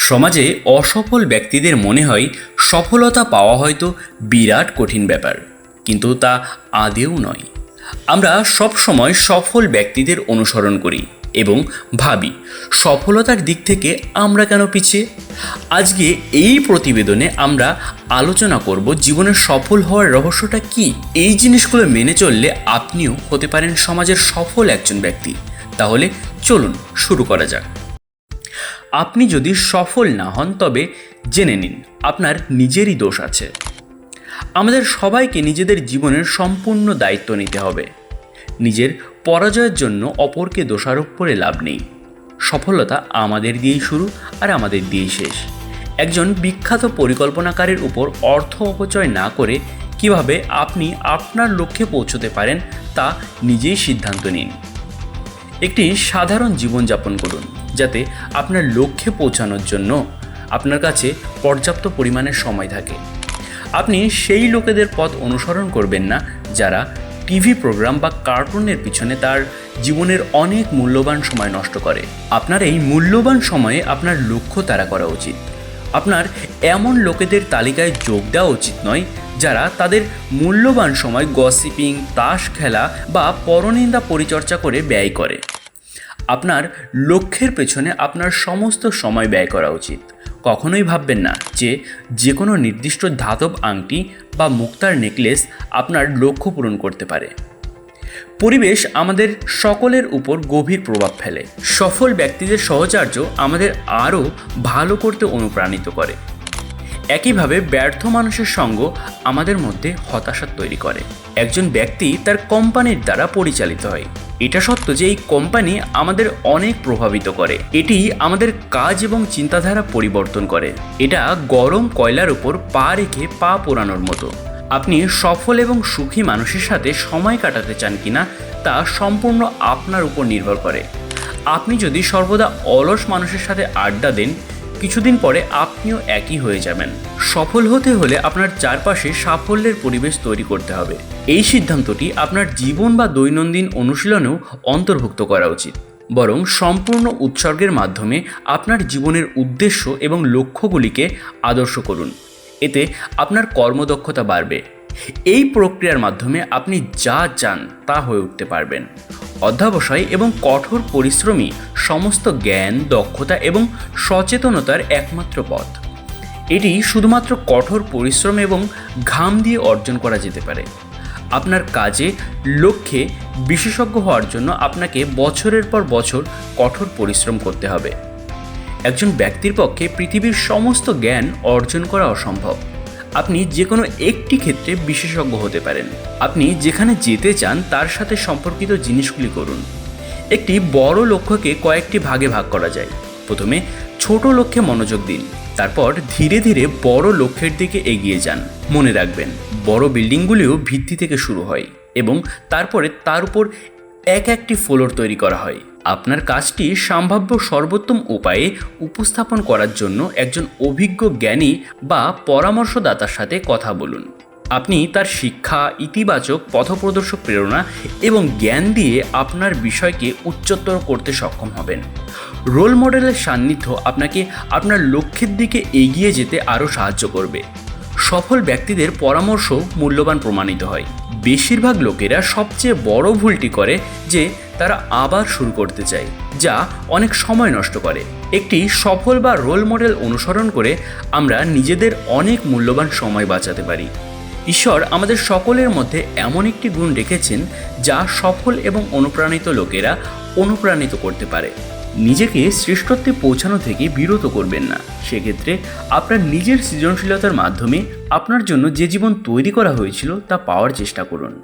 সমাজে অসফল ব্যক্তিদের মনে হয় সফলতা পাওয়া হয়তো বিরাট কঠিন ব্যাপার, কিন্তু তা আদৌ নয়। আমরা সব সময় সফল ব্যক্তিদের অনুসরণ করি এবং ভাবি সফলতার দিক থেকে আমরা কেন পিছিয়ে। আজকে এই প্রতিবেদনে আমরা আলোচনা করব জীবনে সফল হওয়ার রহস্যটা কি। এই জিনিসগুলো মেনে চললে আপনিও হতে পারেন সমাজের সফল একজন ব্যক্তি। তাহলে চলুন শুরু করা যাক। আপনি যদি সফল না হন তবে জেনে নিন আপনার নিজেরই দোষ আছে। আমাদের সবাইকে নিজেদের জীবনের সম্পূর্ণ দায়িত্ব নিতে হবে। নিজের পরাজয়ের জন্য অপরকে দোষারোপ করে লাভ নেই। সফলতা আমাদের দিয়েই শুরু আর আমাদের দিয়েই শেষ। একজন বিখ্যাত পরিকল্পনাকারীর উপর অর্থ অপচয় না করে কিভাবে আপনি আপনার লক্ষ্যে পৌঁছতে পারেন তা নিজেই সিদ্ধান্ত নিন। একটি সাধারণ জীবনযাপন করুন যাতে আপনার লক্ষ্যে পৌঁছানোর জন্য আপনার কাছে পর্যাপ্ত পরিমাণের সময় থাকে। আপনি সেই লোকেদের পথ অনুসরণ করবেন না যারা টিভি প্রোগ্রাম বা কার্টুনের পিছনে তার জীবনের অনেক মূল্যবান সময় নষ্ট করে। আপনার এই মূল্যবান সময়ে আপনার লক্ষ্য তাড়া করা উচিত। আপনার এমন লোকেদের তালিকায় যোগ দেওয়া উচিত নয় যারা তাদের মূল্যবান সময় গসিপিং, তাস খেলা বা পরনিন্দা পরিচর্যা করে ব্যয় করে। আপনার লক্ষ্যের পেছনে আপনার সমস্ত সময় ব্যয় করা উচিত। কখনোই ভাববেন না যে কোনো নির্দিষ্ট ধাতব আংটি বা মুক্তার নেকলেস আপনার লক্ষ্য পূরণ করতে পারে। পরিবেশ আমাদের সকলের উপর গভীর প্রভাব ফেলে। সফল ব্যক্তিদের সহচর্য আমাদের আরও ভালো করতে অনুপ্রাণিত করে। একইভাবে ব্যর্থ মানুষের সঙ্গ আমাদের মধ্যে হতাশা তৈরি করে। একজন ব্যক্তি তার কোম্পানির দ্বারা পরিচালিত হয়। এটা সত্য যে এই কোম্পানি আমাদের অনেক প্রভাবিত করে। এটি আমাদের কাজ এবং চিন্তাধারা পরিবর্তন করে। এটা গরম কয়লার উপর পা রেখে পা পোড়ানোর মতো। আপনি সফল এবং সুখী মানুষের সাথে সময় কাটাতে চান কিনা তা সম্পূর্ণ আপনার উপর নির্ভর করে। আপনি যদি সর্বদা অলস মানুষের সাথে আড্ডা দেন, কিছুদিন পরে আপনিও একই হয়ে যাবেন। সফল হতে হলে আপনার চারপাশে সাফল্যের পরিবেশ তৈরি করতে হবে। এই সিদ্ধান্তটি আপনার জীবন বা দৈনন্দিন অনুশীলনেও অন্তর্ভুক্ত করা উচিত। বরং সম্পূর্ণ উৎসর্গের মাধ্যমে আপনার জীবনের উদ্দেশ্য এবং লক্ষ্যগুলিকে আদর্শ করুন। এতে আপনার কর্মদক্ষতা বাড়বে। এই প্রক্রিয়ার মাধ্যমে আপনি যা চান তা হয়ে উঠতে পারবেন। অধ্যবসায় এবং কঠোর পরিশ্রমই সমস্ত জ্ঞান, দক্ষতা এবং সচেতনতার একমাত্র পথ। এটি শুধুমাত্র কঠোর পরিশ্রম এবং ঘাম দিয়ে অর্জন করা যেতে পারে। আপনার কাজে লক্ষ্যে বিশেষজ্ঞ হওয়ার জন্য আপনাকে বছরের পর বছর কঠোর পরিশ্রম করতে হবে। একজন ব্যক্তির পক্ষে পৃথিবীর সমস্ত জ্ঞান অর্জন করা অসম্ভব। আপনি যে কোনো একটি ক্ষেত্রে বিশেষজ্ঞ হতে পারেন। আপনি যেখানে যেতে চান তার সাথে সম্পর্কিত জিনিসগুলি করুন। একটি বড় লক্ষ্যকে কয়েকটি ভাগে ভাগ করা যায়। প্রথমে ছোট লক্ষ্যে মনোযোগ দিন, তারপর ধীরে ধীরে বড় লক্ষ্যের দিকে এগিয়ে যান। মনে রাখবেন, বড় বিল্ডিংগুলিও ভিত্তি থেকে শুরু হয় এবং তারপরে তার উপর একটি ফ্লোর তৈরি করা হয়। আপনার কাজটি সম্ভাব্য সর্বোত্তম উপায়ে উপস্থাপন করার জন্য একজন অভিজ্ঞ জ্ঞানী বা পরামর্শদাতার সাথে কথা বলুন। আপনি তার শিক্ষা, ইতিবাচক পথপ্রদর্শক প্রেরণা এবং জ্ঞান দিয়ে আপনার বিষয়কে উচ্চতর করতে সক্ষম হবেন। রোল মডেলের সান্নিধ্য আপনাকে আপনার লক্ষ্যের দিকে এগিয়ে যেতে আরও সাহায্য করবে। সফল ব্যক্তিদের পরামর্শ মূল্যবান প্রমাণিত হয়। বেশিরভাগ লোকেরা সবচেয়ে বড় ভুলটি করে যে তারা আবার শুরু করতে চায়, যা অনেক সময় নষ্ট করে। একটি সফল বা রোল মডেল অনুসরণ করে আমরা নিজেদের অনেক মূল্যবান সময় বাঁচাতে পারি। ঈশ্বর আমাদের সকলের মধ্যে এমন একটি গুণ রেখেছেন যা সফল এবং অনুপ্রাণিত লোকেরা অনুপ্রাণিত করতে পারে। নিজেকে শ্রেষ্ঠত্বে পৌঁছানো থেকে বিরত করবেন না। সেক্ষেত্রে আপনার নিজের সৃজনশীলতার মাধ্যমে আপনার জন্য যে জীবন তৈরি করা হয়েছিল তা পাওয়ার চেষ্টা করুন।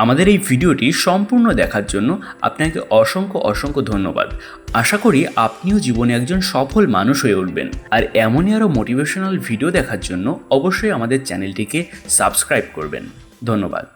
আমাদের এই ভিডিওটি সম্পূর্ণ দেখার জন্য আপনাকে অসংখ্য ধন্যবাদ। আশা করি আপনিও জীবনে একজন সফল মানুষ হয়ে উঠবেন। আর এমনই আরও মোটিভেশনাল ভিডিও দেখার জন্য অবশ্যই আমাদের চ্যানেলটিকে সাবস্ক্রাইব করবেন। ধন্যবাদ।